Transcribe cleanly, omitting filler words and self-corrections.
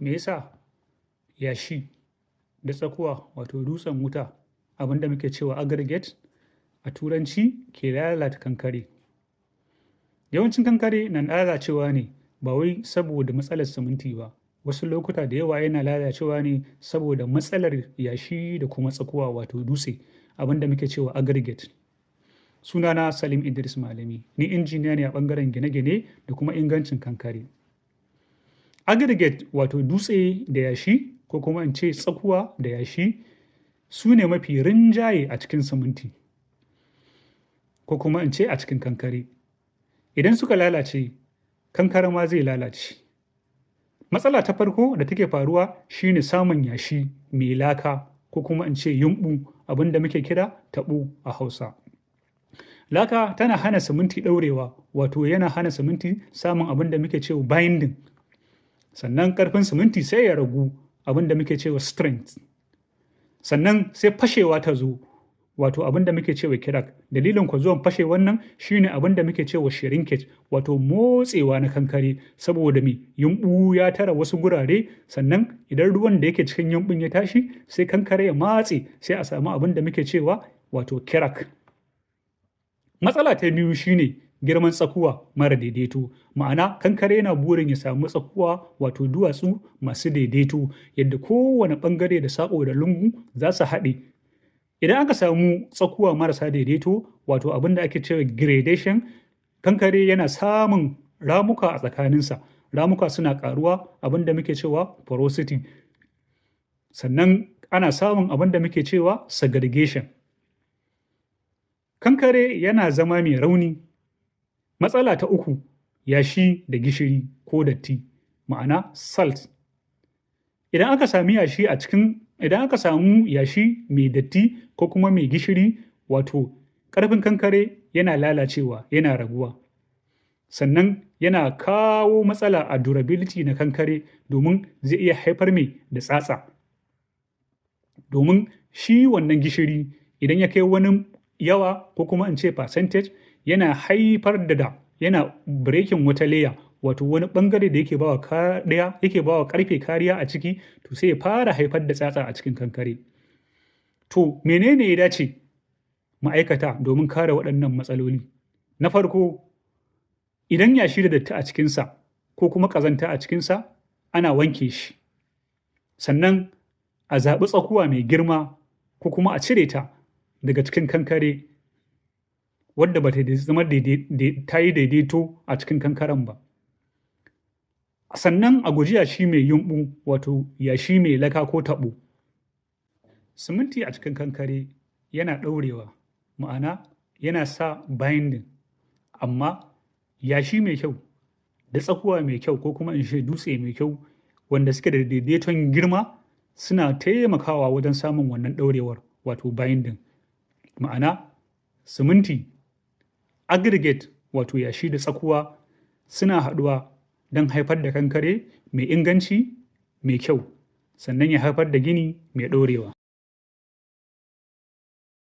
Me yasa yashi da tsakuwa wato dutsen wuta abinda muke cewa aggregate a turanci ke lalata kankare? Yawancin kankare na lalacewa ne ba wai saboda matsalar siminti ba. Wasu lokuta da yawa yana lalacewa ne saboda matsalar yashi da kuma tsakuwa wato dutse abinda muke cewa aggregate. Sunana Salim Idris Malami, ni injiniya ne a ɓangaren gine-gine da kuma ingancin kankare. Aggregate wato dutse da yashi ko kuma in ce tsakuwa da yashi su ne mafi rinjaye a cikin siminti ko kuma in ce a cikin kankare. Idan suka lalace, kankare ma zai lalace. Matsala ta farko da take faruwa shine samun yashi mai laka ko kuma in ce yumɓu abinda muke kira taɓo a Hausa. Laka tana hana siminti ɗaurewa wato yana hana siminti samun abinda muke cewa binding. Sannan ƙarfin siminti sai ya ragu abinda muke cewa strength. Sannan sai fashewa ta zo wato abinda muke cewa crack. Dalilin ku zuwan fashewan nan shine abinda muke cewa shrinkage wato motsewa na kankare saboda me yumɓu ya tara wasu gurare sannan idan ruwan da yake cikin yumɓun ya tashi sai kankare ya matse sai a samu abinda muke cewa wato crack. Matsala ta biyu shine girman tsakuwa mara daidaito. Ma'ana kankare yana burin ya samu tsakuwa wato duwatsu masu daidaito yadda kowane ɓangare da saƙo da lungu za su haɗe. Idan aka samu tsakuwa marasa daidaito wato abin da ake cewa gradation, kankare yana samun ramuka a tsakaninsa. Ramuka suna ƙaruwa abin da muke cewa porosity. Sannan ana samun abin da muke cewa segregation. Kankare yana zama mai rauni. Matsala ta uku, yashi da gishiri ko datti, ma'ana salt. Idan aka samu yashi mai datti ko kuma mai gishiri wato ƙarfin kankare yana lalacewa, yana raguwa. Sannan yana kawo matsala a durability na kankare domin zai iya haifar mai da tsatsa. Domin shi wannan gishiri idan ya kai wani yawa ko kuma in ce percentage yana haifar yana breaking wata layer wato wani ɓangare da yake bawa ƙarfe kariya a ciki to sai ya fara haifar da tsatsa a cikin kankare. To menene ya dace ma'aikata domin kare waɗannan matsaloli? Na farko, idan yashi da datti a cikinsa ko kuma ƙazanta a cikinsa ana wanke shi. Sannan a zaɓi tsakuwa mai girma ko kuma a cire ta daga cikin kankare wadda ba ta zama ta yi daidaito a cikin kankaren ba. Sannan a guji yashi mai yumɓu wato yashi mai laka ko taɓo. Siminti a cikin kankare yana ɗaurewa ma'ana yana sa binding amma yashi mai kyau da tsakuwa mai kyau ko kuma in ce dutse mai kyau wanda suke da daidaiton girma suna taimakawa wajen samun wannan ɗaurewar wato binding. Ma'ana siminti, aggregate wato yashi da tsakuwa suna haɗuwa don haifar da kankare mai inganci mai kyau sannan ya haifar da gini mai ɗorewa.